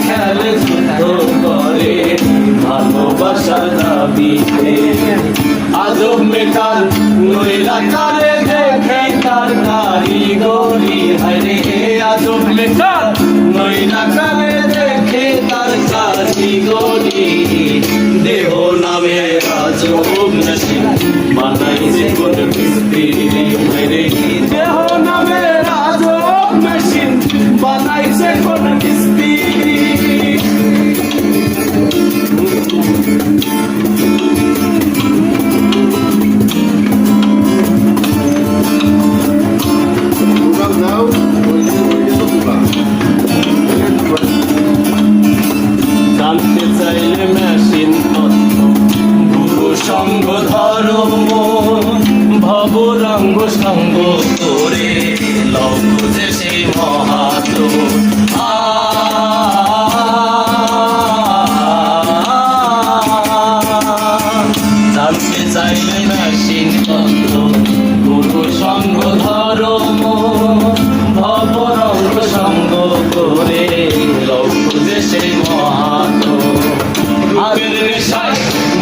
খেলে যুদ্ধ করে ভালোবাসার দাবিতে। আজব মেটার নইলা কারে দেখে তার কারিগরি, হায়রে আজব মেটার নইলা কারে দেখে তার কারিগরি। দেহ নামে আজব মেশিন বানাইছে কোন মিস্ত্রি, হায়রে দেহ নামে আজব মেশিন বানাইছে কোন মিস্ত্রি। জানতে চাইলে মেশিন তত্ত্ব গুরু সঙ্গ ধর্ম ভবরঙ্গ সঙ্গ করে লক্ষ যে সেই মহাত। জানতে চাইলে মেশিন তত্ত্ব গুরু সঙ্গ ধর্ম ভবরঙ্গ সঙ্গ করে লক্ষ যে সেই মহাত। আগের নেশায়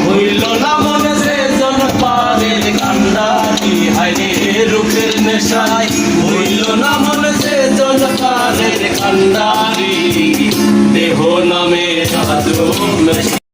ভুইল না মনে যে জন পারের কান্ডারি, হায়রে রূপের নেশায় ভুইল না মনে যে জন পারের কান্ডারি। দেহ নামে আজব মেশিন